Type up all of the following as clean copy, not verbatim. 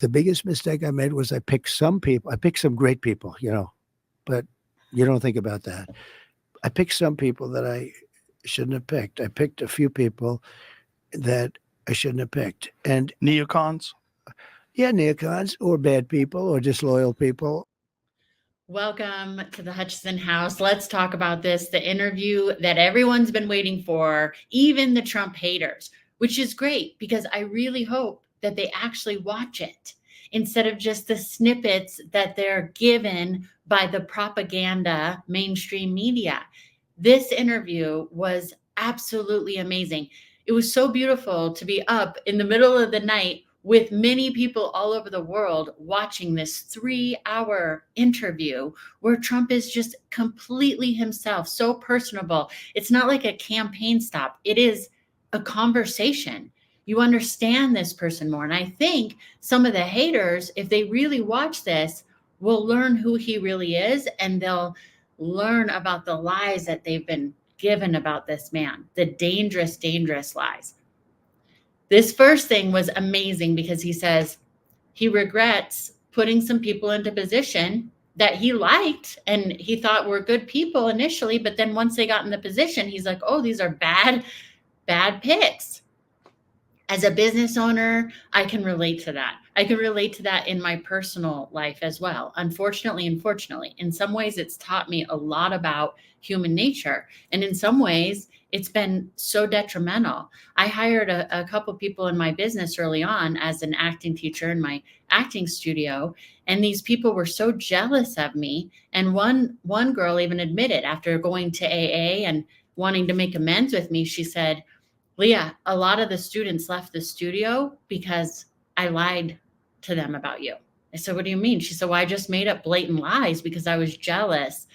The biggest mistake I made was I picked some people. I picked some great people, but you don't think about that. I picked some people that I shouldn't have picked. I picked a few people that I shouldn't have picked. And neocons? Yeah, neocons or bad people or disloyal people. Welcome to the Hutchison House. Let's talk about this, the interview that everyone's been waiting for, even the Trump haters, which is great because I really hope that they actually watch it instead of just the snippets that they're given by the propaganda mainstream media. This interview was absolutely amazing. It was so beautiful to be up in the middle of the night with many people all over the world watching this 3-hour interview where Trump is just completely himself, so personable. It's not like a campaign stop. It is a conversation. You understand this person more. And I think some of the haters, if they really watch this, will learn who he really is, and they'll learn about the lies that they've been given about this man, the dangerous, dangerous lies. This first thing was amazing because he says he regrets putting some people into position that he liked and he thought were good people initially, but then once they got in the position, he's like, oh, these are bad picks. As a business owner, I can relate to that. I can relate to that in my personal life as well. Unfortunately, in some ways, it's taught me a lot about human nature. And in some ways, it's been so detrimental. I hired a couple people in my business early on as an acting teacher in my acting studio. And these people were so jealous of me. And one girl even admitted after going to AA and wanting to make amends with me, she said, Leah, a lot of the students left the studio because I lied to them about you. I said, what do you mean? She said, well, I just made up blatant lies because I was jealous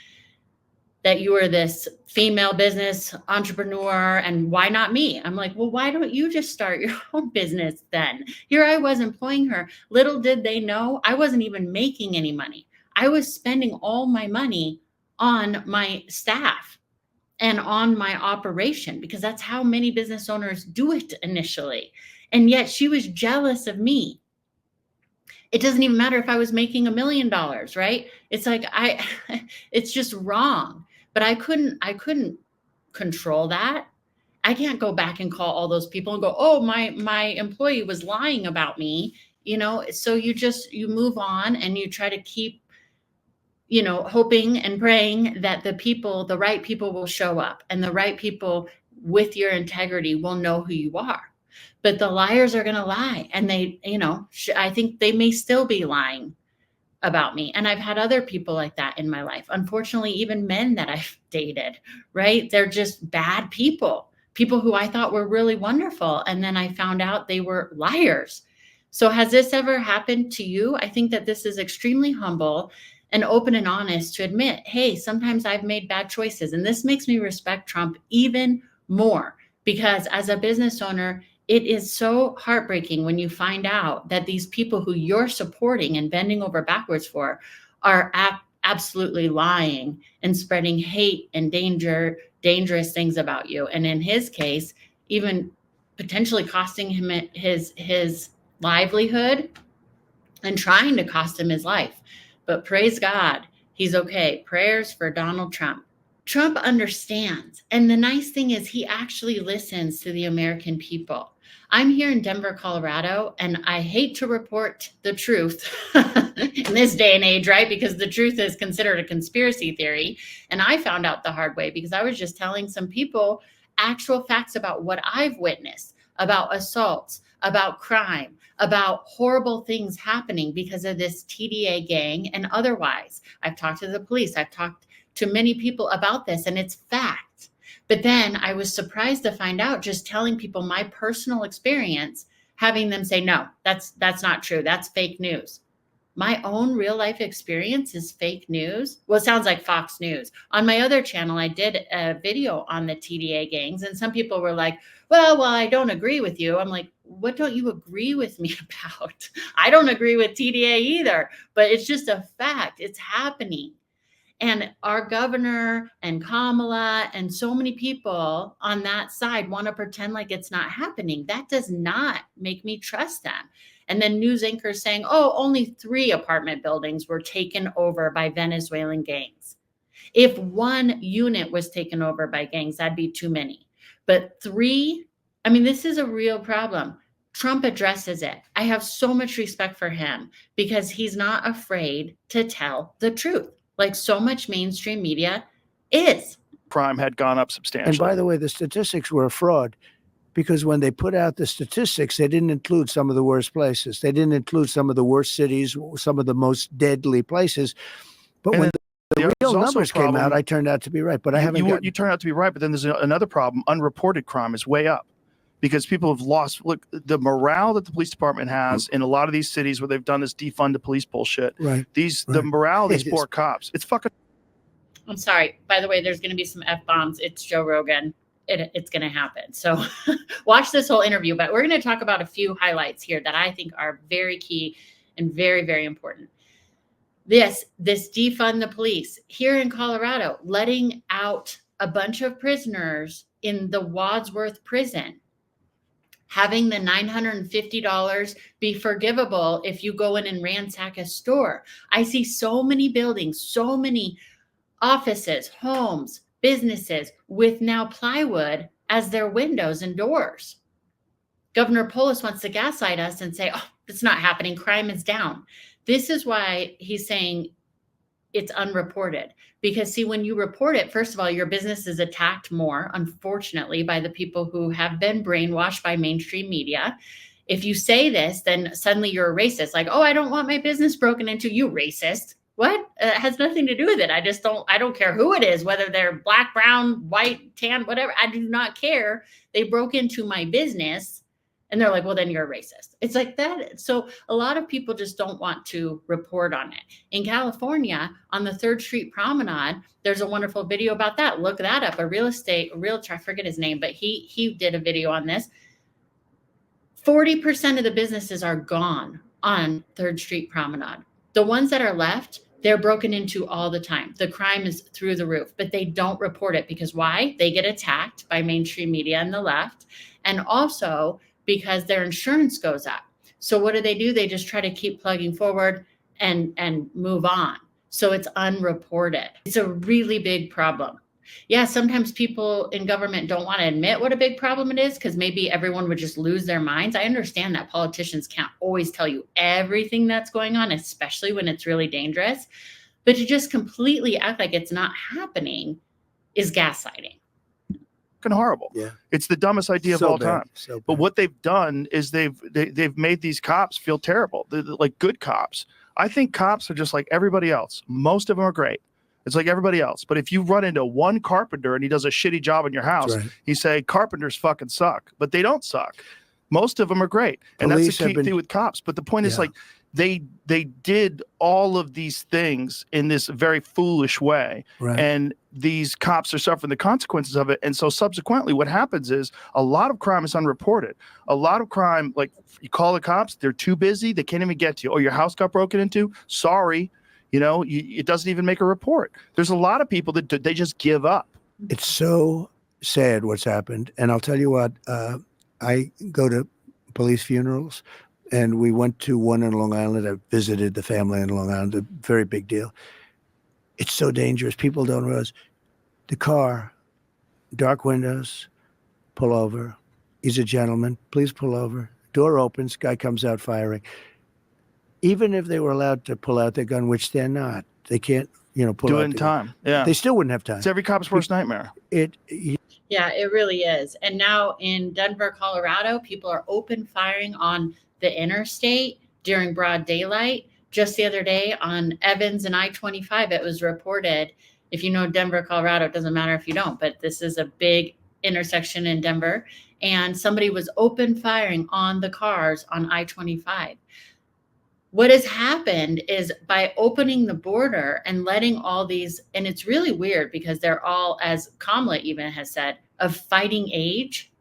that you were this female business entrepreneur and why not me? I'm like, well, why don't you just start your own business then? Here I was employing her. Little did they know I wasn't even making any money. I was spending all my money on my staff and on my operation, because that's how many business owners do it initially. And yet she was jealous of me. It doesn't even matter if I was making $1 million, right? It's like, it's just wrong. But I couldn't control that. I can't go back and call all those people and go, oh, my employee was lying about me, So you move on and you try to keep hoping and praying that the right people will show up and the right people with your integrity will know who you are. But the liars are going to lie. And they, I think they may still be lying about me. And I've had other people like that in my life. Unfortunately, even men that I've dated, right? They're just bad people who I thought were really wonderful. And then I found out they were liars. So has this ever happened to you? I think that this is extremely humble and open and honest to admit, hey, sometimes I've made bad choices. And this makes me respect Trump even more, because as a business owner, it is so heartbreaking when you find out that these people who you're supporting and bending over backwards for are absolutely lying and spreading hate and dangerous things about you. And in his case, even potentially costing him his livelihood and trying to cost him his life. But praise God, he's okay. Prayers for Donald Trump. Trump understands. And the nice thing is he actually listens to the American people. I'm here in Denver, Colorado, and I hate to report the truth in this day and age, right? Because the truth is considered a conspiracy theory. And I found out the hard way because I was just telling some people actual facts about what I've witnessed, about assaults, about crime, about horrible things happening because of this TDA gang and otherwise. I've talked to the police. I've talked to many people about this, and it's fact. But then I was surprised to find out, just telling people my personal experience, having them say, no, that's not true. That's fake news. My own real life experience is fake news. Well, it sounds like Fox News. On my other channel, I did a video on the TDA gangs, and some people were like, well, I don't agree with you. I'm like, what don't you agree with me about? I don't agree with TDA either, but it's just a fact. It's happening. And our governor and Kamala and so many people on that side want to pretend like it's not happening. That does not make me trust them. And then news anchors saying, oh, only 3 apartment buildings were taken over by Venezuelan gangs. If 1 unit was taken over by gangs, that'd be too many. But 3, I mean, this is a real problem. Trump addresses it. I have so much respect for him because he's not afraid to tell the truth, like so much mainstream media is. Crime had gone up substantially. And by the way, the statistics were a fraud because when they put out the statistics, they didn't include some of the worst places. They didn't include some of the worst cities, some of the most deadly places. But and when the real also numbers came out, I turned out to be right. But I haven't. You turned out to be right. But then there's another problem. Unreported crime is way up because people have lost. Look, the morale that the police department has in a lot of these cities where they've done this defund the police bullshit. Right. The morale of these poor cops. It's fucking. I'm sorry. By the way, there's going to be some F-bombs. It's Joe Rogan. It's going to happen. So watch this whole interview. But we're going to talk about a few highlights here that I think are very key and very, very important. This defund the police here in Colorado, letting out a bunch of prisoners in the Wadsworth prison, having the $950 be forgivable if you go in and ransack a store. I see so many buildings, so many offices, homes, businesses with now plywood as their windows and doors. Governor Polis wants to gaslight us and say, oh, it's not happening. Crime is down. This is why he's saying it's unreported. Because see, when you report it, first of all, your business is attacked more, unfortunately, by the people who have been brainwashed by mainstream media. If you say this, then suddenly you're a racist. Like, oh, I don't want my business broken into, you racist. What? It has nothing to do with it. I don't care who it is, whether they're black, brown, white, tan, whatever. I do not care. They broke into my business. And they're like, well, then you're a racist. It's like that. So a lot of people just don't want to report on it. In California, on the 3rd Street Promenade, there's a wonderful video about that. Look that up. A realtor, I forget his name, but he did a video on this. 40% of the businesses are gone on 3rd Street Promenade. The ones that are left, they're broken into all the time. The crime is through the roof, but they don't report it because why? They get attacked by mainstream media and the left. And also because their insurance goes up. So what do? They just try to keep plugging forward and move on. So it's unreported. It's a really big problem. Yeah, sometimes people in government don't want to admit what a big problem it is because maybe everyone would just lose their minds. I understand that politicians can't always tell you everything that's going on, especially when it's really dangerous. But to just completely act like it's not happening is gaslighting. Horrible. Yeah. It's the dumbest idea of all time. But what they've done is they've made these cops feel terrible. They're like good cops. I think cops are just like everybody else. Most of them are great. It's like everybody else. But if you run into one carpenter and he does a shitty job in your house, you say carpenters fucking suck, but they don't suck. Most of them are great. And that's the key thing with cops. But the point is like they did all of these things in this very foolish way. Right. And these cops are suffering the consequences of it. And so subsequently what happens is a lot of crime is unreported. A lot of crime, like you call the cops, they're too busy. They can't even get to you. Oh, your house got broken into? Sorry. You know, it doesn't even make a report. There's a lot of people that they just give up. It's so sad what's happened. And I'll tell you what, I go to police funerals. And we went to one in Long Island. I visited the family in Long Island, a very big deal. It's so dangerous. People don't realize the car, dark windows, pull over. He's a gentleman. Please pull over. Door opens. Guy comes out firing. Even if they were allowed to pull out their gun, which they're not, they can't, pull do out it in time. Yeah. They still wouldn't have time. It's every cop's worst nightmare. Yeah, it really is. And now in Denver, Colorado, people are open firing on the interstate during broad daylight. Just the other day on Evans and I-25, it was reported, if you know Denver, Colorado, it doesn't matter if you don't, but this is a big intersection in Denver. And somebody was open firing on the cars on I-25. What has happened is by opening the border and letting all these, and it's really weird because they're all, as Kamala even has said, of fighting age,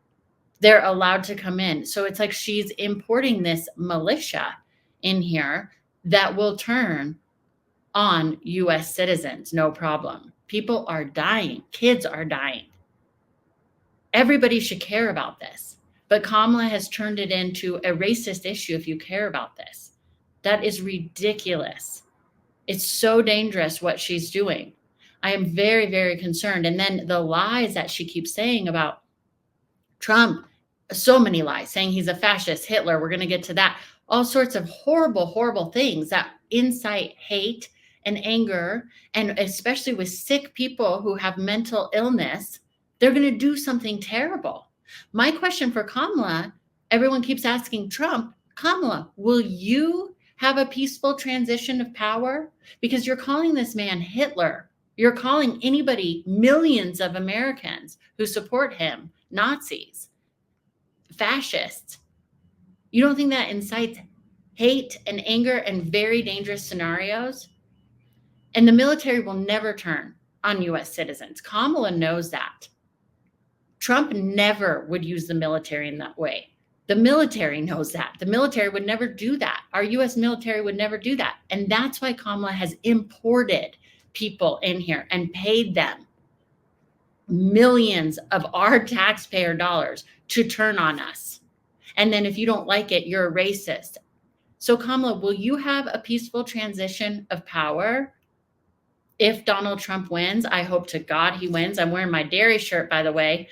they're allowed to come in. So it's like she's importing this militia in here that will turn on U.S. citizens, no problem. People are dying. Kids are dying. Everybody should care about this. But Kamala has turned it into a racist issue if you care about this. That is ridiculous. It's so dangerous what she's doing. I am very, very concerned. And then the lies that she keeps saying about Trump, so many lies, saying he's a fascist, Hitler, we're going to get to that. All sorts of horrible, horrible things that incite hate and anger. And especially with sick people who have mental illness, they're going to do something terrible. My question for Kamala, everyone keeps asking Trump, Kamala, will you have a peaceful transition of power? Because you're calling this man Hitler. You're calling anybody, millions of Americans who support him, Nazis, fascists. You don't think that incites hate and anger and very dangerous scenarios? And the military will never turn on U.S. citizens. Kamala knows that. Trump never would use the military in that way. The military knows that. The military would never do that. Our U.S. military would never do that. And that's why Kamala has imported people in here and paid them millions of our taxpayer dollars to turn on us. And then if you don't like it, you're a racist. So Kamala, will you have a peaceful transition of power if Donald Trump wins? I hope to God he wins. I'm wearing my dairy shirt, by the way.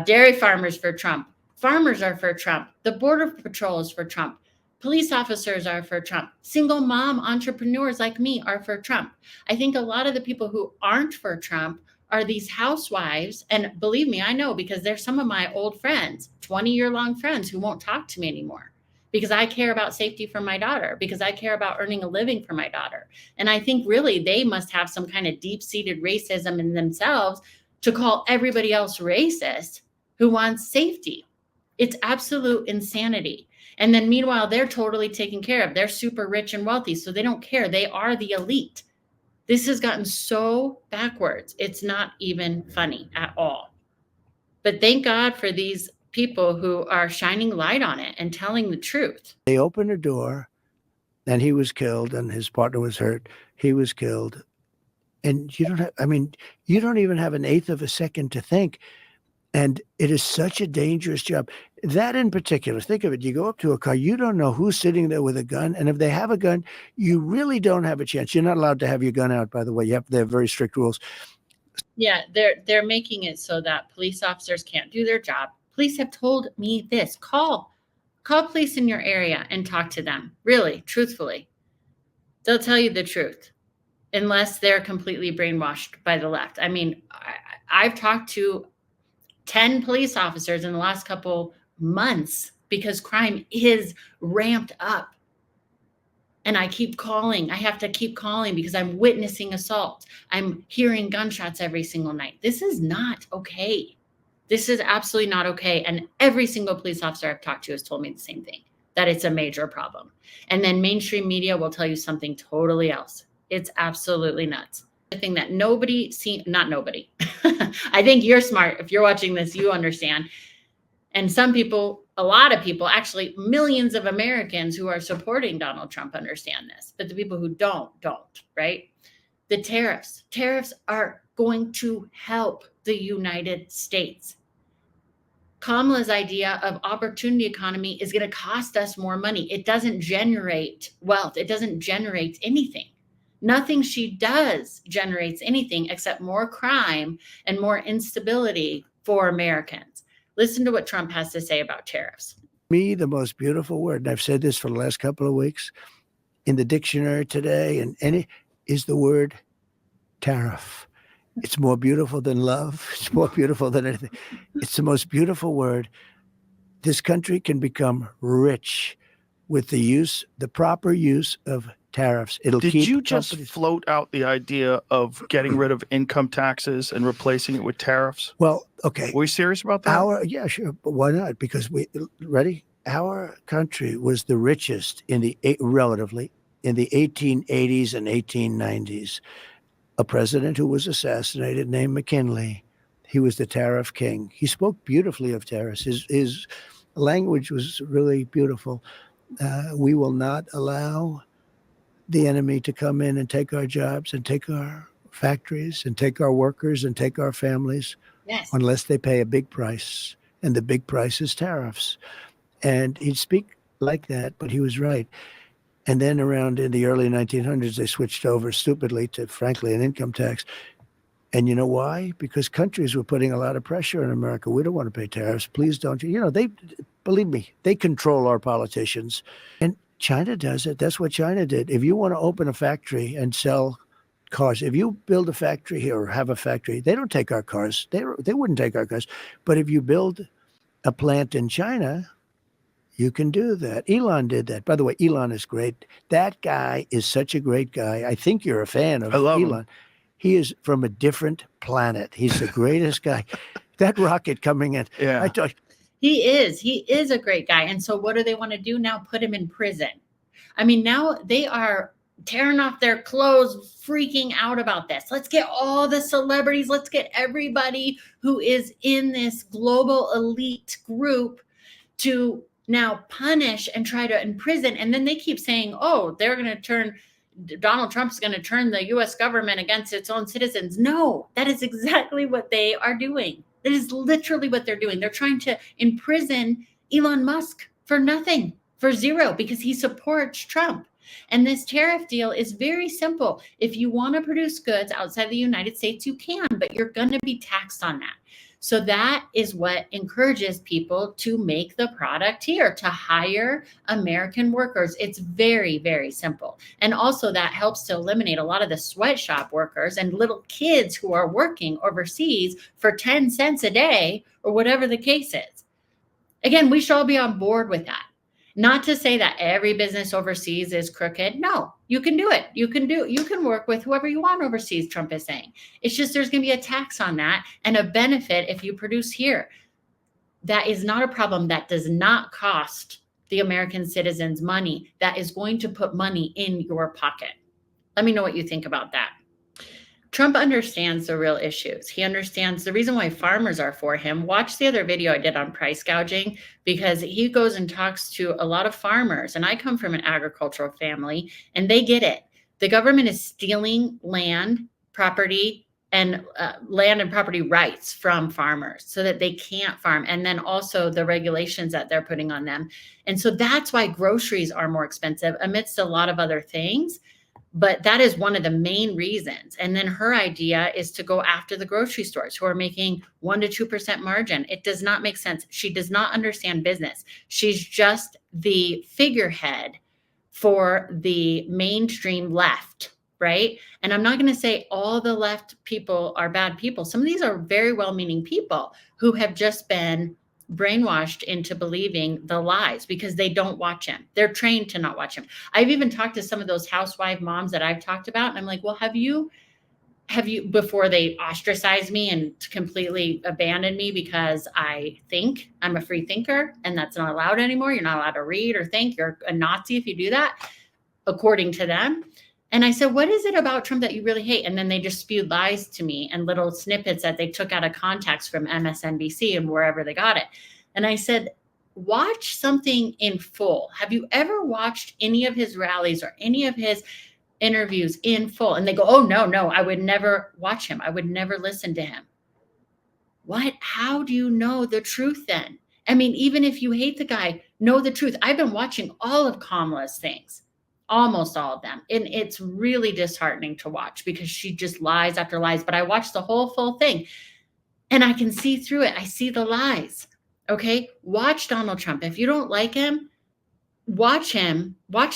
Dairy farmers for Trump. Farmers are for Trump. The Border Patrol is for Trump. Police officers are for Trump. Single mom entrepreneurs like me are for Trump. I think a lot of the people who aren't for Trump are these housewives. And believe me, I know, because they're some of my old friends, 20-year-long friends who won't talk to me anymore because I care about safety for my daughter, because I care about earning a living for my daughter. And I think really they must have some kind of deep-seated racism in themselves to call everybody else racist who wants safety. It's absolute insanity. And then meanwhile, they're totally taken care of. They're super rich and wealthy, so they don't care. They are the elite. This has gotten so backwards. It's not even funny at all. But thank God for these people who are shining light on it and telling the truth. They opened a door and he was killed and his partner was hurt. He was killed. And you don't even have an eighth of a second to think. And it is such a dangerous job. That in particular, think of it. You go up to a car, you don't know who's sitting there with a gun. And if they have a gun, you really don't have a chance. You're not allowed to have your gun out, by the way. They have very strict rules. Yeah, they're making it so that police officers can't do their job. Police have told me this. Call police in your area and talk to them. Really, truthfully. They'll tell you the truth. Unless they're completely brainwashed by the left. I mean, I've talked to 10 police officers in the last couple months because crime is ramped up. And I keep calling. I have to keep calling because I'm witnessing assault. I'm hearing gunshots every single night. This is not okay. This is absolutely not okay. And every single police officer I've talked to has told me the same thing, that it's a major problem. And then mainstream media will tell you something totally else. It's absolutely nuts. The thing that not nobody. I think you're smart. If you're watching this, you understand. And some people, a lot of people, actually millions of Americans who are supporting Donald Trump understand this. But the people who don't, right? The tariffs are going to help the United States. Kamala's idea of opportunity economy is going to cost us more money. It doesn't generate wealth. It doesn't generate anything. Nothing she does generates anything except more crime and more instability for Americans. Listen to what Trump has to say about tariffs. Me, the most beautiful word, and I've said this for the last couple of weeks, in the dictionary today, is the word tariff. It's more beautiful than love. It's more beautiful than anything. It's the most beautiful word. This country can become rich with the proper use of tariffs. Did you just float out the idea of getting rid of income taxes and replacing it with tariffs? Well, okay. Were you serious about that? Yeah, sure. But why not? Because our country was the richest relatively in the 1880s and 1890s. A president who was assassinated named McKinley. He was the tariff king. He spoke beautifully of tariffs. His language was really beautiful. We will not allow the enemy to come in and take our jobs and take our factories and take our workers and take our families unless they pay a big price. And the big price is tariffs. And he'd speak like that, but he was right. And then around in the early 1900s, they switched over stupidly to, frankly, an income tax. And you know why? Because countries were putting a lot of pressure on America. We don't want to pay tariffs. Please don't. You know, they, believe me, they control our politicians. And China does it. That's what China did. If you want to open a factory and sell cars, if you build a factory here or have a factory, they don't take our cars. They wouldn't take our cars. But if you build a plant in China, you can do that. Elon did that. By the way, Elon is great. That guy is such a great guy. I think you're a fan of Elon. Him. He is from a different planet. He's the greatest guy. That rocket coming in. Yeah. I thought, He is a great guy. And so what do they want to do now? Put him in prison. I mean, now they are tearing off their clothes, freaking out about this. Let's get all the celebrities. Let's get everybody who is in this global elite group to now punish and try to imprison. And then they keep saying, oh, they're going to turn, Donald Trump's going to turn the U.S. government against its own citizens. No, that is exactly what they are doing. That is literally what they're doing. They're trying to imprison Elon Musk for nothing, for zero, because he supports Trump. And this tariff deal is very simple. If you want to produce goods outside the United States, you can, but you're going to be taxed on that. So that is what encourages people to make the product here, to hire American workers. It's very, very simple. And also that helps to eliminate a lot of the sweatshop workers and little kids who are working overseas for 10 cents a day or whatever the case is. Again, we should all be on board with that. Not to say that every business overseas is crooked. No, you can do it. You can work with whoever you want overseas, Trump is saying. It's just there's going to be a tax on that and a benefit if you produce here. That is not a problem. That does not cost the American citizens money. That is going to put money in your pocket. Let me know what you think about that. Trump understands the real issues. He understands the reason why farmers are for him. Watch the other video I did on price gouging, because he goes and talks to a lot of farmers. And I come from an agricultural family, and they get it. The government is stealing land, property, and property rights from farmers so that they can't farm. And then also the regulations that they're putting on them. And so that's why groceries are more expensive amidst a lot of other things. But that is one of the main reasons. And then her idea is to go after the grocery stores who are making 1% to 2% margin. It does not make sense. She does not understand business. She's just the figurehead for the mainstream left, right? And I'm not going to say all the left people are bad people. Some of these are very well-meaning people who have just been brainwashed into believing the lies because they don't watch him. They're trained to not watch him. I've even talked to some of those housewife moms that I've talked about. And I'm like, well, have you, before they ostracize me and completely abandon me because I think I'm a free thinker and that's not allowed anymore. You're not allowed to read or think. You're a Nazi if you do that, according to them. And I said, what is it about Trump that you really hate? And then they just spewed lies to me and little snippets that they took out of context from MSNBC and wherever they got it. And I said, watch something in full. Have you ever watched any of his rallies or any of his interviews in full? And they go, oh, no, I would never watch him. I would never listen to him. What? How do you know the truth then? I mean, even if you hate the guy, know the truth. I've been watching all of Kamala's things. Almost all of them. And it's really disheartening to watch because she just lies after lies. But I watched the whole full thing and I can see through it. I see the lies. Okay. Watch Donald Trump. If you don't like him, watch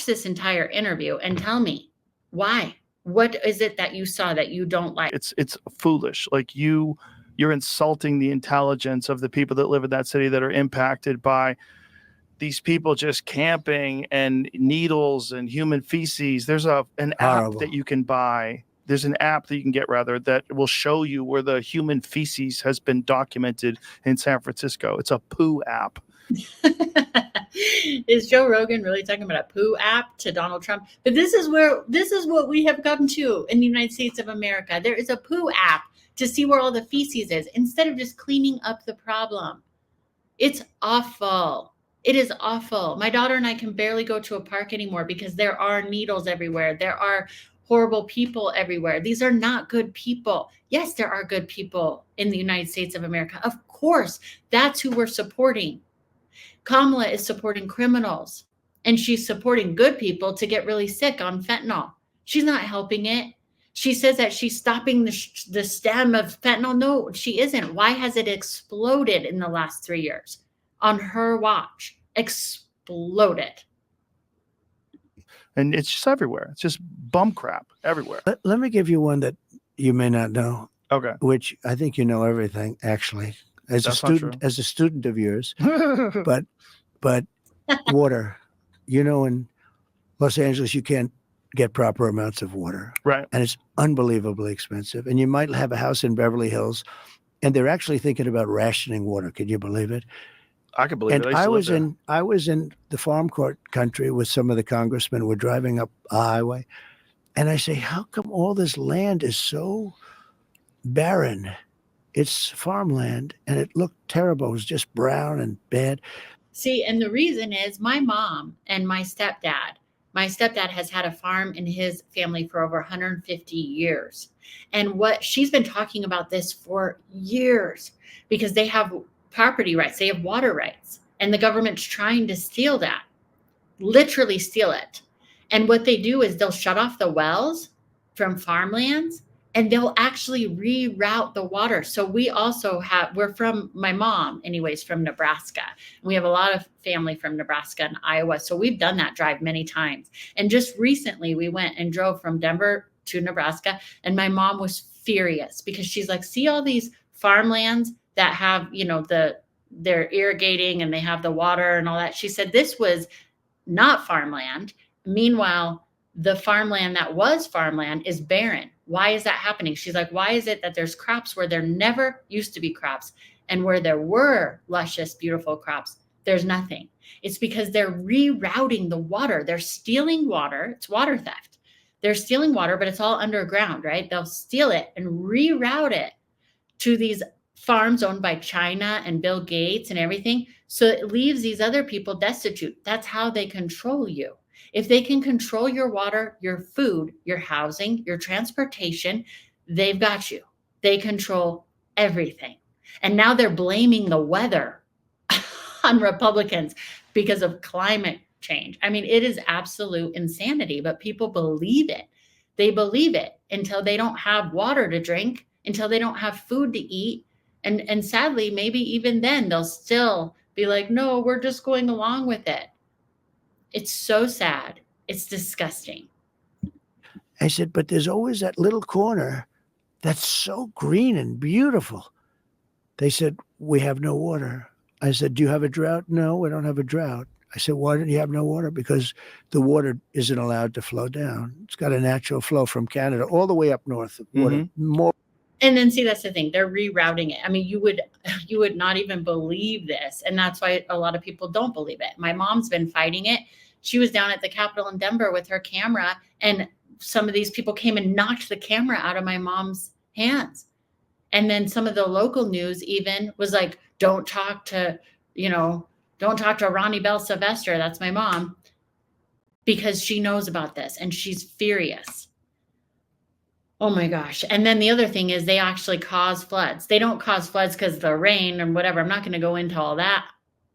this entire interview and tell me why. What is it that you saw that you don't like? It's foolish. Like you're insulting the intelligence of the people that live in that city that are impacted by these people just camping and needles and human feces. There's an app that you can buy. There's an app that you can get that will show you where the human feces has been documented in San Francisco. It's a poo app. Is Joe Rogan really talking about a poo app to Donald Trump? But this is what we have come to in the United States of America. There is a poo app to see where all the feces is instead of just cleaning up the problem. It's awful. It is awful. My daughter and I can barely go to a park anymore because there are needles everywhere. There are horrible people everywhere. These are not good people. Yes, there are good people in the United States of America. Of course, that's who we're supporting. Kamala is supporting criminals, and she's supporting good people to get really sick on fentanyl. She's not helping it. She says that she's stopping the stem of fentanyl. No, she isn't. Why has it exploded in the last 3 years? On her watch, exploded. And it's just everywhere. It's just bum crap everywhere. Let me give you one that you may not know. Okay. Which I think you know everything, actually, as a student of yours. but water, in Los Angeles, you can't get proper amounts of water. Right. And it's unbelievably expensive. And you might have a house in Beverly Hills, and they're actually thinking about rationing water. Can you believe it? I can believe it. I was in the farm court country with some of the congressmen. We're driving up a highway, and I say, how come all this land is so barren? It's farmland, and it looked terrible. It was just brown and bad. See, and the reason is my mom and my stepdad has had a farm in his family for over 150 years. And what she's been talking about this for years, because they have property rights, they have water rights, and the government's trying to steal that, literally steal it. And what they do is they'll shut off the wells from farmlands, and they'll actually reroute the water. So we're from, my mom anyways, from Nebraska. We have a lot of family from Nebraska and Iowa. So we've done that drive many times. And just recently we went and drove from Denver to Nebraska, and my mom was furious because she's like, see all these farmlands that have, they're irrigating and they have the water and all that. She said this was not farmland. Meanwhile, the farmland that was farmland is barren. Why is that happening? She's like, why is it that there's crops where there never used to be crops, and where there were luscious, beautiful crops, there's nothing? It's because they're rerouting the water. They're stealing water. It's water theft. They're stealing water, but it's all underground, right? They'll steal it and reroute it to these farms owned by China and Bill Gates and everything. So it leaves these other people destitute. That's how they control you. If they can control your water, your food, your housing, your transportation, they've got you. They control everything. And now they're blaming the weather on Republicans because of climate change. I mean, it is absolute insanity, but people believe it. They believe it until they don't have water to drink, until they don't have food to eat. And sadly, maybe even then they'll still be like, no, we're just going along with it. It's so sad. It's disgusting. I said, but there's always that little corner that's so green and beautiful. They said, we have no water. I said, do you have a drought? No, we don't have a drought. I said, why don't you have no water? Because the water isn't allowed to flow down. It's got a natural flow from Canada all the way up north. Water, more. And then see, that's the thing. They're rerouting it. I mean, you would not even believe this. And that's why a lot of people don't believe it. My mom's been fighting it. She was down at the Capitol in Denver with her camera, and some of these people came and knocked the camera out of my mom's hands. And then some of the local news even was like, don't talk to Ronnie Bell Sylvester. That's my mom, because she knows about this and she's furious. Oh my gosh. And then the other thing is they actually cause floods. They don't cause floods because of the rain and whatever. I'm not going to go into all that,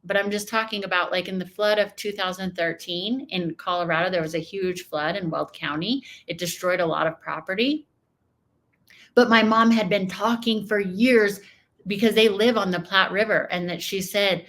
but I'm just talking about, like, in the flood of 2013 in Colorado, there was a huge flood in Weld County. It destroyed a lot of property. But my mom had been talking for years, because they live on the Platte River, and that she said,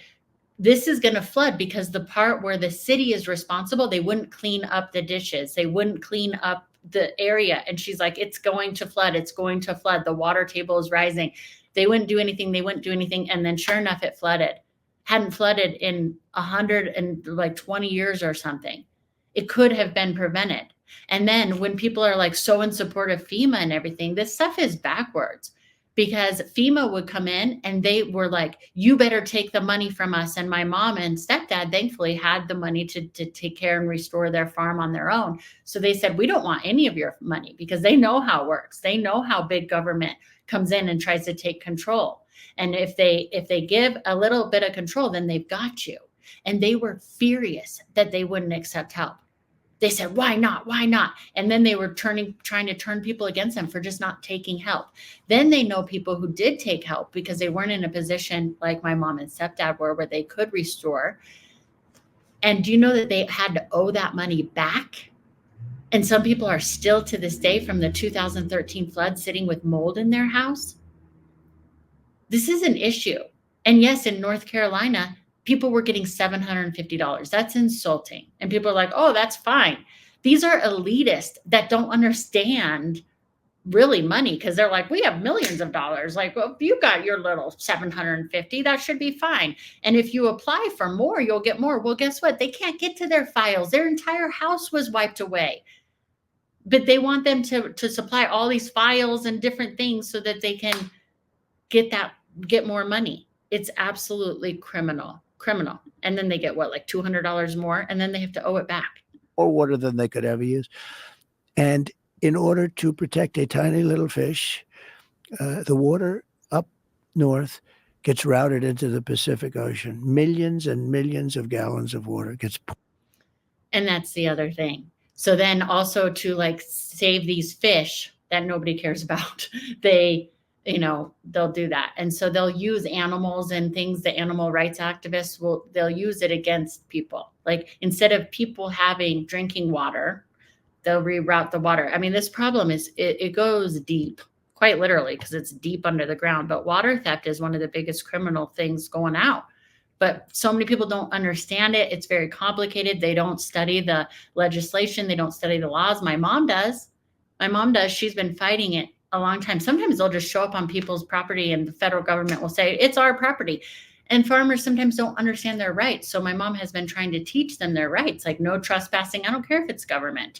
this is going to flood because the part where the city is responsible, they wouldn't clean up the ditches. They wouldn't clean up the area. And she's like, it's going to flood. It's going to flood. The water table is rising. They wouldn't do anything. And then sure enough, it flooded. Hadn't flooded in 120 years or something. It could have been prevented. And then when people are like so in support of FEMA and everything, this stuff is backwards, because FEMA would come in and they were like, you better take the money from us. And my mom and stepdad thankfully had the money to take care and restore their farm on their own. So they said, we don't want any of your money, because they know how it works. They know how big government comes in and tries to take control. And if they give a little bit of control, then they've got you. And they were furious that they wouldn't accept help. They said, why not? Why not? And then they were trying to turn people against them for just not taking help. Then they know people who did take help because they weren't in a position like my mom and stepdad were, where they could restore. And do you know that they had to owe that money back? And some people are still to this day from the 2013 flood sitting with mold in their house. This is an issue. And yes, in North Carolina, people were getting $750. That's insulting. And people are like, oh, that's fine. These are elitists that don't understand really money, because they're like, we have millions of dollars. Like, well, if you got your little 750, that should be fine. And if you apply for more, you'll get more. Well, guess what? They can't get to their files. Their entire house was wiped away. But they want them to supply all these files and different things so that they can get more money. It's absolutely criminal. And then they get what, like $200 more, and then they have to owe it back. More water than they could ever use. And in order to protect a tiny little fish, the water up north gets routed into the Pacific Ocean. Millions and millions of gallons of water gets. And that's the other thing. So then also to like save these fish that nobody cares about, they'll do that. And so they'll use animals and things. The animal rights activists they'll use it against people. Like, instead of people having drinking water, they'll reroute the water. I mean, this problem is, it goes deep, quite literally, because it's deep under the ground. But water theft is one of the biggest criminal things going out. But so many people don't understand it. It's very complicated. They don't study the legislation. They don't study the laws. My mom does. She's been fighting it a long time. Sometimes they'll just show up on people's property and the federal government will say, it's our property. And farmers sometimes don't understand their rights. So my mom has been trying to teach them their rights, like no trespassing. I don't care if it's government.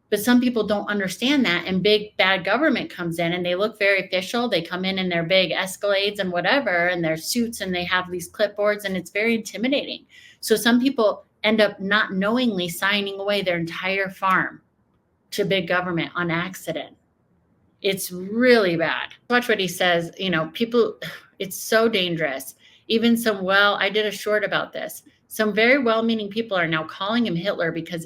But some people don't understand that, and big bad government comes in and they look very official. They come in their big Escalades and whatever, and their suits, and they have these clipboards, and it's very intimidating. So some people end up not knowingly signing away their entire farm to big government on accident. It's really bad. Watch what he says. People, it's so dangerous. Even I did a short about this. Some very well-meaning people are now calling him Hitler because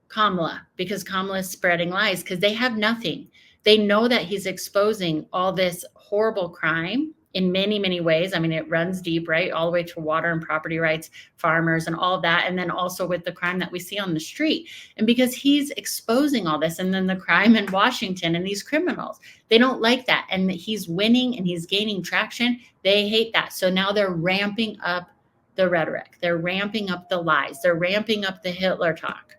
Kamala is spreading lies, because they have nothing. They know that he's exposing all this horrible crime in many, many ways. I mean, it runs deep, right? All the way to water and property rights, farmers, and all of that. And then also with the crime that we see on the street. And because he's exposing all this, and then the crime in Washington and these criminals, they don't like that. And he's winning and he's gaining traction. They hate that. So now they're ramping up the rhetoric. They're ramping up the lies. They're ramping up the Hitler talk.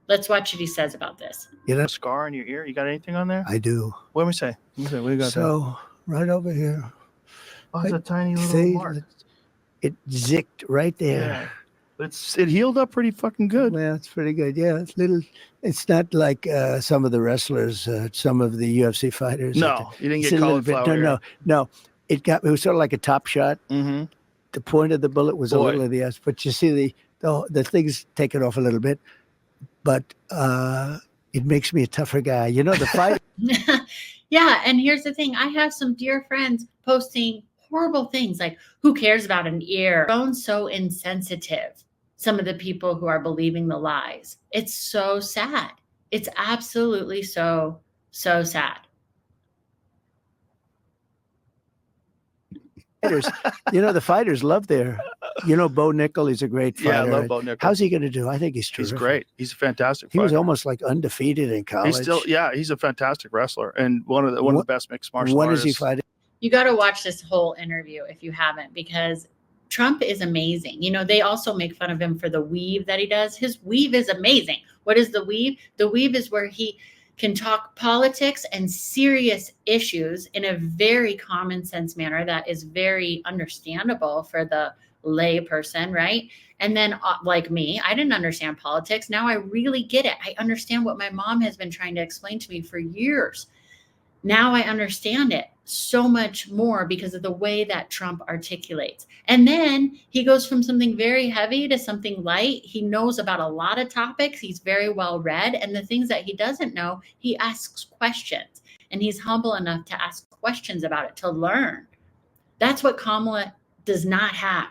Let's watch what he says about this. A scar on your ear? You got anything on there? I do. What do we say? What do you got there? Right over here. Oh, it's a tiny little mark. It zicked right there. Yeah. It healed up pretty fucking good. Yeah, it's pretty good. Yeah, it's little. It's not like some of the wrestlers, some of the UFC fighters. No, you didn't get cauliflower. No. It was sort of like a top shot. Mm-hmm. The point of the bullet was a little of the ass, but you see the thing's taken off a little bit. But it makes me a tougher guy. The fight. Yeah. And here's the thing. I have some dear friends posting horrible things like, who cares about an ear? So insensitive. Some of the people who are believing the lies. It's so sad. It's absolutely so sad. The fighters love their, Bo Nickel, he's a great fighter. Yeah, I love Bo Nickel. How's he going to do? I think he's terrific. He's great. He's a fantastic fighter. He was almost like undefeated in college. He's a fantastic wrestler and one of the best mixed martial artists. When is he fighting? You got to watch this whole interview if you haven't, because Trump is amazing. They also make fun of him for the weave that he does. His weave is amazing. What is the weave? The weave is where he can talk politics and serious issues in a very common sense manner that is very understandable for the lay person, right? And then like me, I didn't understand politics. Now I really get it. I understand what my mom has been trying to explain to me for years. Now I understand it so much more because of the way that Trump articulates. And then he goes from something very heavy to something light. He knows about a lot of topics. He's very well read. And the things that he doesn't know, he asks questions. And he's humble enough to ask questions about it, to learn. That's what Kamala does not have.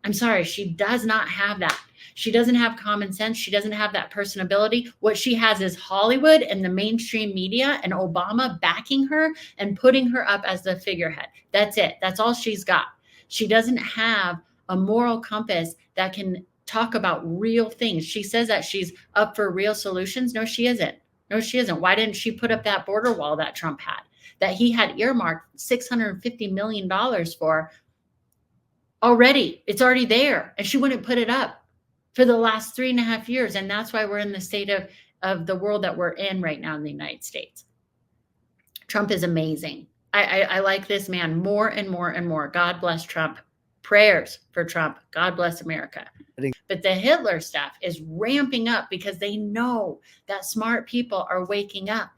I'm sorry, she does not have that. She doesn't have common sense. She doesn't have that personability. What she has is Hollywood and the mainstream media and Obama backing her and putting her up as the figurehead. That's it. That's all she's got. She doesn't have a moral compass that can talk about real things. She says that she's up for real solutions. No, she isn't. No, she isn't. Why didn't she put up that border wall that Trump had, that he had earmarked $650 million for already? It's already there. And she wouldn't put it up for the last 3.5 years. And that's why we're in the state of the world that we're in right now in the United States. Trump is amazing. I like this man more and more and more. God bless Trump. Prayers for Trump. God bless America. But the Hitler stuff is ramping up because they know that smart people are waking up.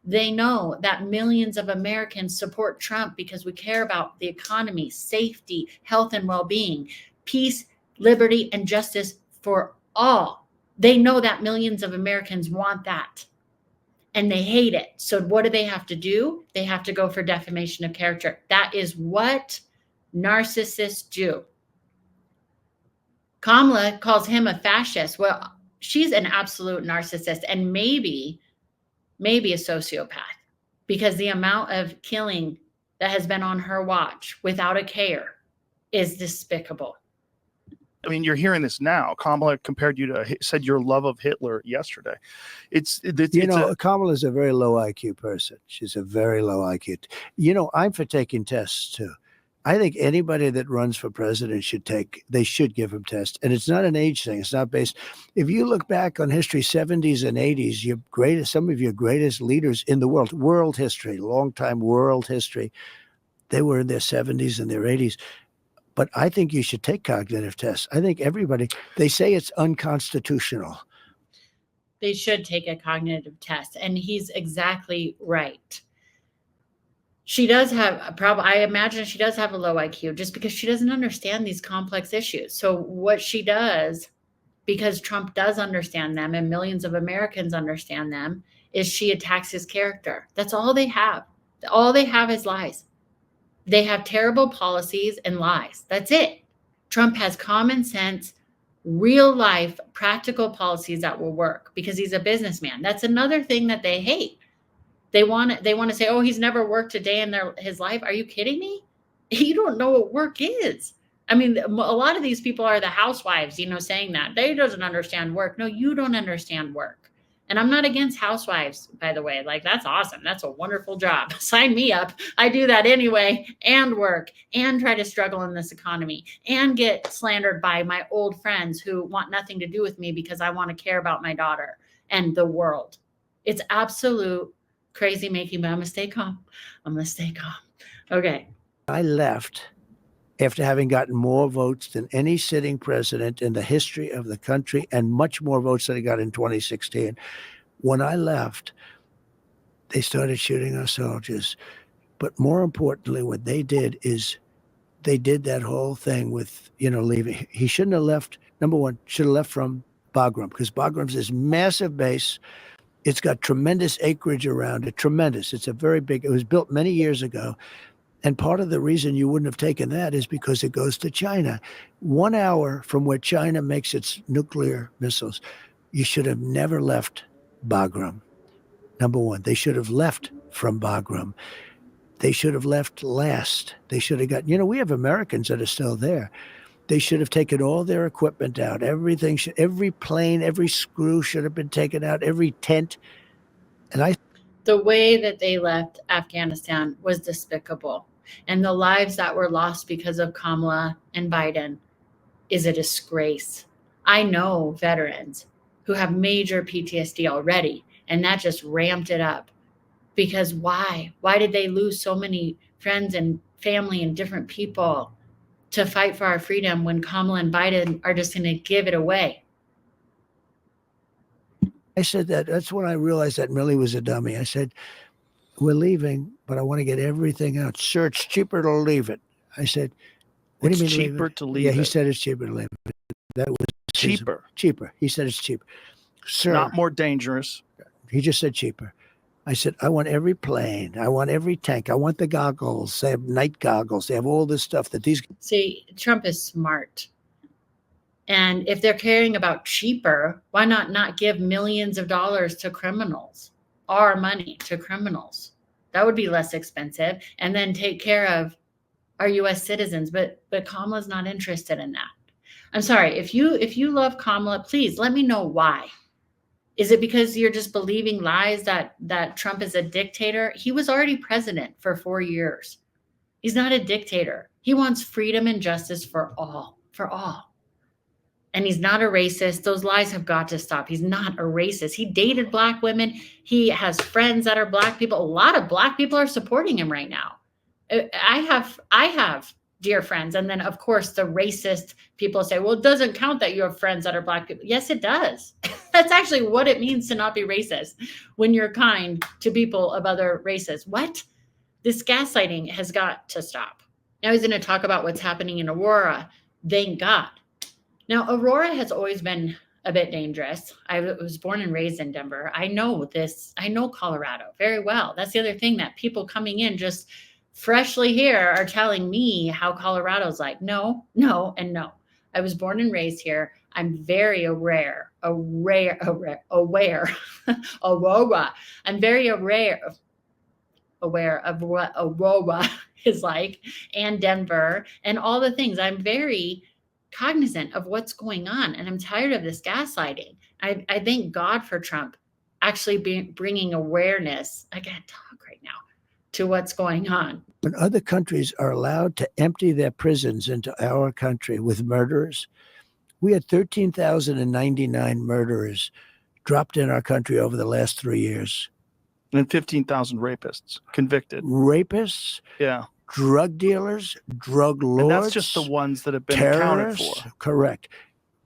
They know that millions of Americans support Trump because we care about the economy, safety, health, and well-being, peace, liberty, and justice for all. They know that millions of Americans want that. And they hate it. So what do? They have to go for defamation of character. That is what narcissists do. Kamala calls him a fascist. Well, she's an absolute narcissist and maybe a sociopath, because the amount of killing that has been on her watch without a care is despicable. I mean, you're hearing this now. Kamala said your love of Hitler yesterday. Kamala's a very low IQ person. She's a very low IQ. I'm for taking tests too. I think anybody that runs for president they should give them tests. And it's not an age thing. It's not based. If you look back on history, 70s and 80s, some of your greatest leaders in the world history, long time world history, they were in their 70s and their 80s. But I think you should take cognitive tests. I think they say it's unconstitutional. They should take a cognitive test. And he's exactly right. She does have a problem. I imagine she does have a low IQ just because she doesn't understand these complex issues. So what she does, because Trump does understand them and millions of Americans understand them, is she attacks his character. That's all they have. All they have is lies. They have terrible policies and lies. That's it. Trump has common sense, real life, practical policies that will work because he's a businessman. That's another thing that they hate. They want to say, oh, he's never worked a day in his life. Are you kidding me? You don't know what work is. I mean, a lot of these people are the housewives, saying that. They doesn't understand work. No, you don't understand work. And I'm not against housewives, by the way. Like, that's awesome. That's a wonderful job. Sign me up. I do that anyway, and work and try to struggle in this economy and get slandered by my old friends who want nothing to do with me because I want to care about my daughter and the world. It's absolute crazy making, but I'm going to stay calm. Okay. I left after having gotten more votes than any sitting president in the history of the country and much more votes than he got in 2016. When I left, they started shooting our soldiers. But more importantly, what they did is they did that whole thing with, leaving. He shouldn't have left. Number one, should have left from Bagram, because Bagram's this massive base. It's got tremendous acreage around it. Tremendous. It was built many years ago. And part of the reason you wouldn't have taken that is because it goes to China. 1 hour from where China makes its nuclear missiles. You should have never left Bagram. Number one, they should have left from Bagram. They should have left last. They should have got, we have Americans that are still there. They should have taken all their equipment out. Every plane, every screw should have been taken out, every tent. And the way that they left Afghanistan was despicable. And the lives that were lost because of Kamala and Biden is a disgrace. I know veterans who have major PTSD already, and that just ramped it up. Because why? Why did they lose so many friends and family and different people to fight for our freedom when Kamala and Biden are just going to give it away? I said that's when I realized that Millie was a dummy. I said, we're leaving, but I want to get everything out. Sir, it's cheaper to leave it. I said, what do you mean cheaper to leave it? Yeah, he said it's cheaper to leave it. That was cheaper. Cheaper. He said it's cheaper. Sir. Not more dangerous. He just said cheaper. I said, I want every plane. I want every tank. I want the goggles. They have night goggles. They have all this stuff that these. See, Trump is smart. And if they're caring about cheaper, why not give millions of dollars to criminals, our money to criminals? That would be less expensive, and then take care of our US citizens. But Kamala's not interested in that. I'm sorry, if you love Kamala, please let me know why. Is it because you're just believing lies that Trump is a dictator? He was already president for 4 years. He's not a dictator. He wants freedom and justice for all. And he's not a racist. Those lies have got to stop. He's not a racist. He dated Black women. He has friends that are Black people. A lot of Black people are supporting him right now. I have dear friends. And then, of course, the racist people say, well, it doesn't count that you have friends that are Black people. Yes, it does. That's actually what it means to not be racist, when you're kind to people of other races. What? This gaslighting has got to stop. Now he's going to talk about what's happening in Aurora. Thank God. Now, Aurora has always been a bit dangerous. I was born and raised in Denver. I know this. I know Colorado very well. That's the other thing, that people coming in just freshly here are telling me how Colorado's like. No, and no. I was born and raised here. I'm very aware. Aurora. I'm very aware of what Aurora is like, and Denver, and all the things. I'm very cognizant of what's going on, and I'm tired of this gaslighting. I thank God for Trump actually bringing awareness. I can't talk right now, to what's going on. When other countries are allowed to empty their prisons into our country with murderers, we had 13,099 murderers dropped in our country over the last 3 years. And 15,000 rapists convicted. Rapists? Yeah. Drug dealers, drug lords. And that's just the ones that have been accounted for. Correct.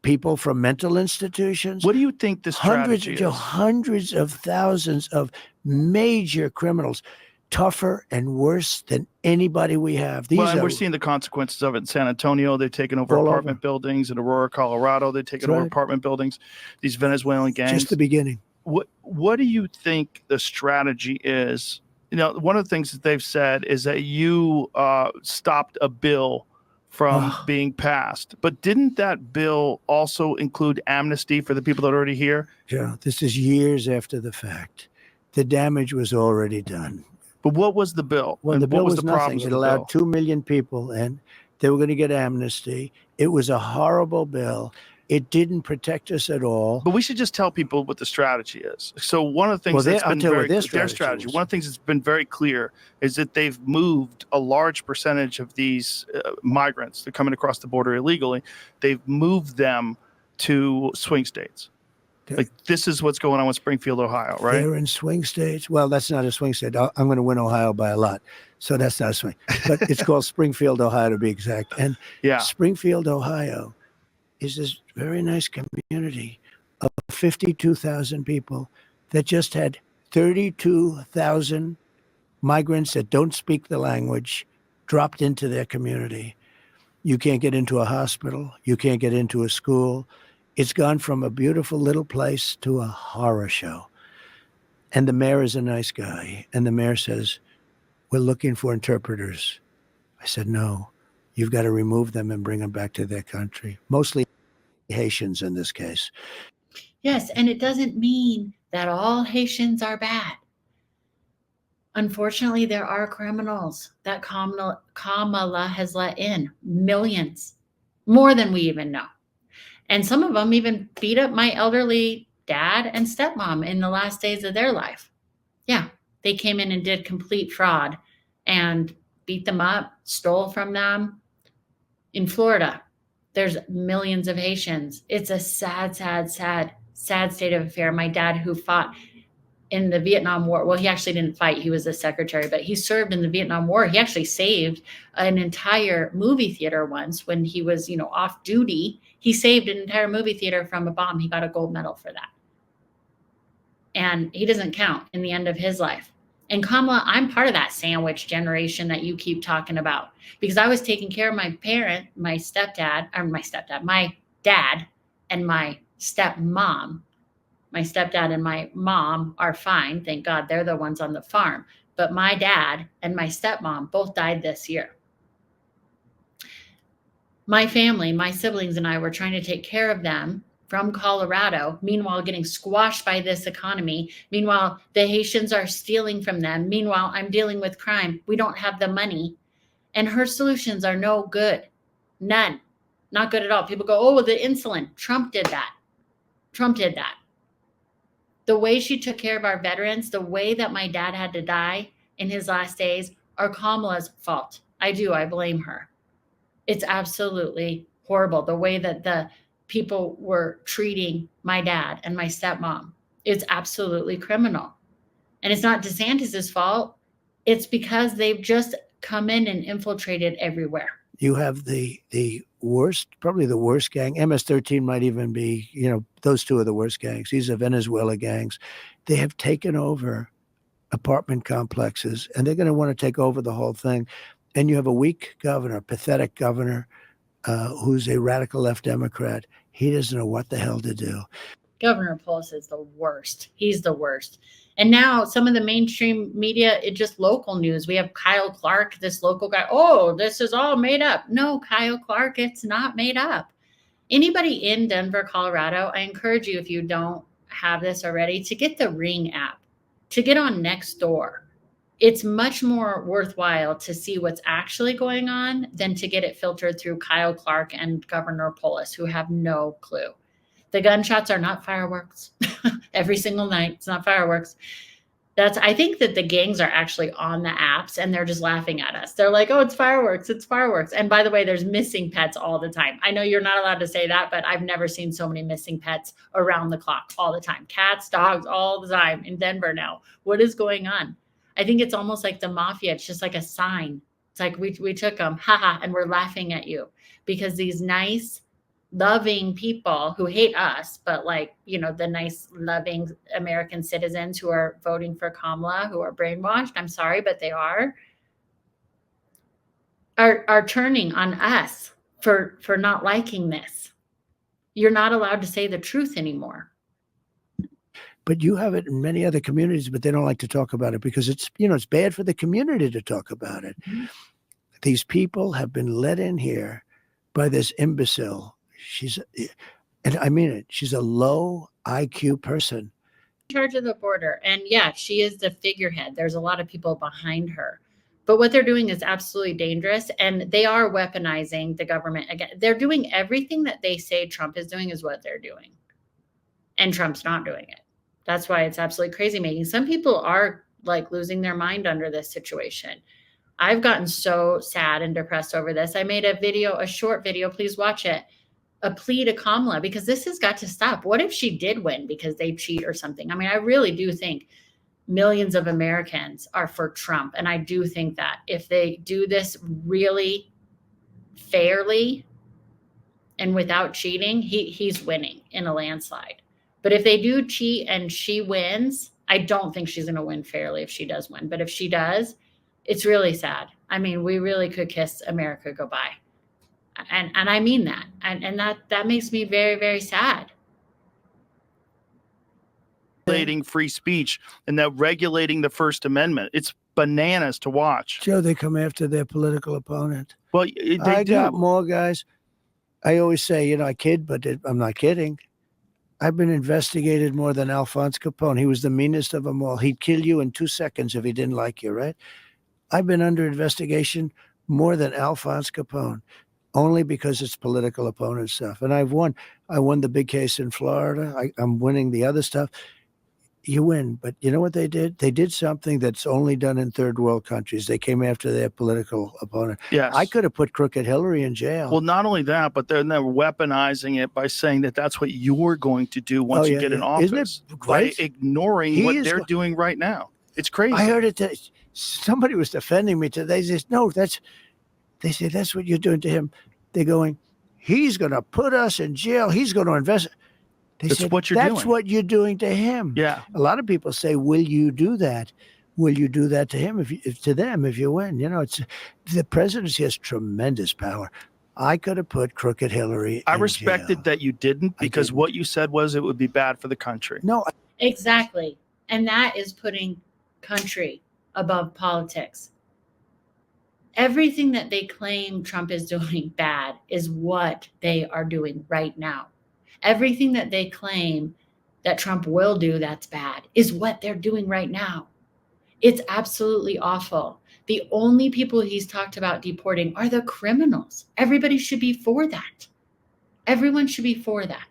People from mental institutions. What do you think the strategy is? Hundreds of thousands of major criminals, tougher and worse than anybody we have. We're seeing the consequences of it in San Antonio. They've taken over apartment buildings. In Aurora, Colorado, they've taken over apartment buildings. These Venezuelan gangs. Just the beginning. What do you think the strategy is? You know, one of the things that they've said is that you stopped a bill from being passed. But didn't that bill also include amnesty for the people that are already here? Yeah, this is years after the fact. The damage was already done. But what was the bill? Well, the bill was nothing. It allowed 2 million people in. They were going to get amnesty. It was a horrible bill. It didn't protect us at all. But we should just tell people what the strategy is. So one of the things that's been their strategy. One of the things that's been very clear is that they've moved a large percentage of these migrants that are coming across the border illegally. They've moved them to swing states. Like, this is what's going on with Springfield, Ohio, right? They're in swing states. Well, that's not a swing state. I'm going to win Ohio by a lot. So that's not a swing. But it's called Springfield, Ohio, to be exact. And Springfield, Ohio is this very nice community of 52,000 people that just had 32,000 migrants that don't speak the language dropped into their community. You can't get into a hospital. You can't get into a school. It's gone from a beautiful little place to a horror show. And the mayor is a nice guy. And the mayor says, we're looking for interpreters. I said, no, you've got to remove them and bring them back to their country. Mostly Haitians in this case. Yes, and it doesn't mean that all Haitians are bad. Unfortunately, there are criminals that Kamala has let in. Millions. More than we even know. And some of them even beat up my elderly dad and stepmom in the last days of their life. Yeah, they came in and did complete fraud and beat them up, stole from them. In Florida, there's millions of Haitians. It's a sad state of affair. My dad, who fought in the Vietnam War, well, he actually didn't fight. He was a secretary, but he served in the Vietnam War. He actually saved an entire movie theater once when he was, off duty. He saved an entire movie theater from a bomb. He got a gold medal for that. And he doesn't count in the end of his life. And Kamala, I'm part of that sandwich generation that you keep talking about, because I was taking care of my dad and my stepmom. My stepdad and my mom are fine. Thank God, they're the ones on the farm. But my dad and my stepmom both died this year. My family, my siblings and I were trying to take care of them from Colorado, meanwhile getting squashed by this economy. Meanwhile, the Haitians are stealing from them. Meanwhile, I'm dealing with crime. We don't have the money. And her solutions are no good. None. Not good at all. People go, oh, well, the insulin. Trump did that. Trump did that. The way she took care of our veterans, the way that my dad had to die in his last days, are Kamala's fault. I blame her. It's absolutely horrible. The way that the people were treating my dad and my stepmom, it's absolutely criminal. And it's not DeSantis's fault. It's because they've just come in and infiltrated everywhere. You have the worst, probably the worst gang. MS-13 might even be, those two are the worst gangs. These are Venezuela gangs. They have taken over apartment complexes, and they're going to want to take over the whole thing. And you have a weak governor, pathetic governor, who's a radical left Democrat. He doesn't know what the hell to do. Governor Polis is the worst. He's the worst. And now some of the mainstream media, it's just local news. We have Kyle Clark, this local guy. Oh, this is all made up. No, Kyle Clark, it's not made up. Anybody in Denver, Colorado, I encourage you, if you don't have this already, to get the Ring app, to get on Nextdoor. It's much more worthwhile to see what's actually going on than to get it filtered through Kyle Clark and Governor Polis, who have no clue. The gunshots are not fireworks. Every single night, it's not fireworks. I think that the gangs are actually on the apps and they're just laughing at us. They're like, oh, it's fireworks. It's fireworks. And by the way, there's missing pets all the time. I know you're not allowed to say that, but I've never seen so many missing pets around the clock all the time. Cats, dogs, all the time in Denver now. What is going on? I think it's almost like the mafia. It's just like a sign. It's like we took them, haha, and we're laughing at you because these nice, loving people who hate us, but the nice, loving American citizens who are voting for Kamala, who are brainwashed, I'm sorry, but they are turning on us for not liking this. You're not allowed to say the truth anymore. But you have it in many other communities, but they don't like to talk about it because it's bad for the community to talk about it. Mm-hmm. These people have been let in here by this imbecile. And I mean it, she's a low IQ person. In charge of the border. And yeah, she is the figurehead. There's a lot of people behind her. But what they're doing is absolutely dangerous. And they are weaponizing the government. Again, they're doing everything that they say Trump is doing is what they're doing. And Trump's not doing it. That's why it's absolutely crazy making. Some people are losing their mind under this situation. I've gotten so sad and depressed over this. I made a short video, please watch it, a plea to Kamala, because this has got to stop. What if she did win because they cheat or something? I mean, I really do think millions of Americans are for Trump. And I do think that if they do this really fairly and without cheating, he's winning in a landslide. But if they do cheat and she wins, I don't think she's going to win fairly if she does win. But if she does, it's really sad. I mean, we really could kiss America goodbye. And I mean that. And that makes me very, very sad. Regulating free speech and that regulating the First Amendment. It's bananas to watch. Joe, they come after their political opponent. Well, I got more guys. I always say, I kid, but I'm not kidding. I've been investigated more than Alphonse Capone. He was the meanest of them all. He'd kill you in 2 seconds if he didn't like you, right? I've been under investigation more than Alphonse Capone, only because it's political opponent stuff. And I've won. I won the big case in Florida. I'm winning the other stuff. You win. But you know what they did? They did something that's only done in third world countries. They came after their political opponent. Yes. I could have put crooked Hillary in jail. Well, not only that, but they're weaponizing it by saying that that's what you're going to do once you get in office. Isn't it great? By ignoring what they're doing right now. It's crazy. I heard it. Somebody was defending me today. They said, no, they say, that's what you're doing to him. They're going, he's going to put us in jail. He's going to invest. That's what you're doing. That's what you're doing to him. Yeah. A lot of people say, will you do that? Will you do that to him if you win? It's the presidency has tremendous power. I could have put crooked Hillary. I respected that you didn't because what you said was it would be bad for the country. No. Exactly. And that is putting country above politics. Everything that they claim Trump is doing bad is what they are doing right now. Everything that they claim that Trump will do that's bad is what they're doing right now. It's absolutely awful. The only people he's talked about deporting are the criminals. Everybody should be for that. Everyone should be for that.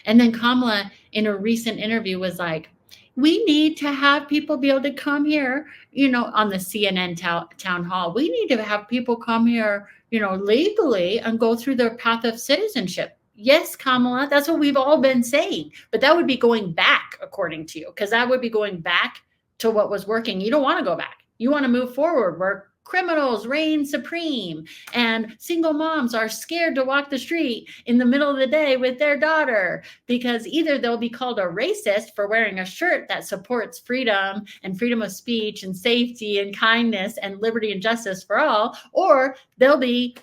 And then Kamala, in a recent interview, was like, we need to have people be able to come here, on the CNN town hall. We need to have people come here, legally and go through their path of citizenship. Yes, Kamala, that's what we've all been saying. But that would be going back, according to you, because that would be going back to what was working. You don't want to go back. You want to move forward where criminals reign supreme and single moms are scared to walk the street in the middle of the day with their daughter because either they'll be called a racist for wearing a shirt that supports freedom and freedom of speech and safety and kindness and liberty and justice for all, or they'll be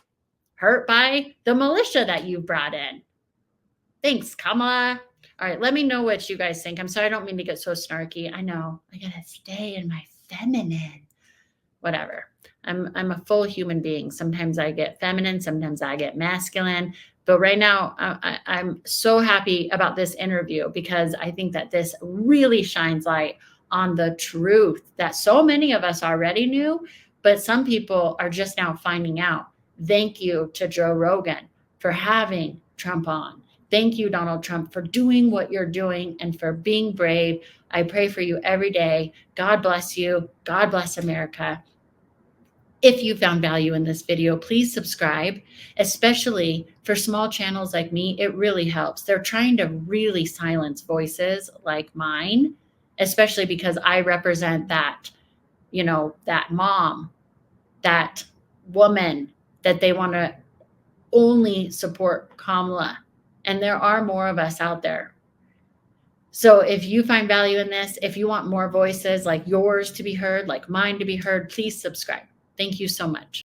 hurt by the militia that you brought in. Thanks, Kamala. All right, let me know what you guys think. I'm sorry, I don't mean to get so snarky. I know, I gotta stay in my feminine. Whatever. I'm a full human being. Sometimes I get feminine, sometimes I get masculine. But right now, I'm so happy about this interview because I think that this really shines light on the truth that so many of us already knew, but some people are just now finding out. Thank you to Joe Rogan for having Trump on. Thank you, Donald Trump, for doing what you're doing and for being brave. I pray for you every day. God bless you. God bless America. If you found value in this video, please subscribe, especially for small channels like me. It really helps. They're trying to really silence voices like mine, especially because I represent that, that mom, that woman that they want to only support Kamala. And there are more of us out there. So if you find value in this, if you want more voices like yours to be heard, like mine to be heard, please subscribe. Thank you so much.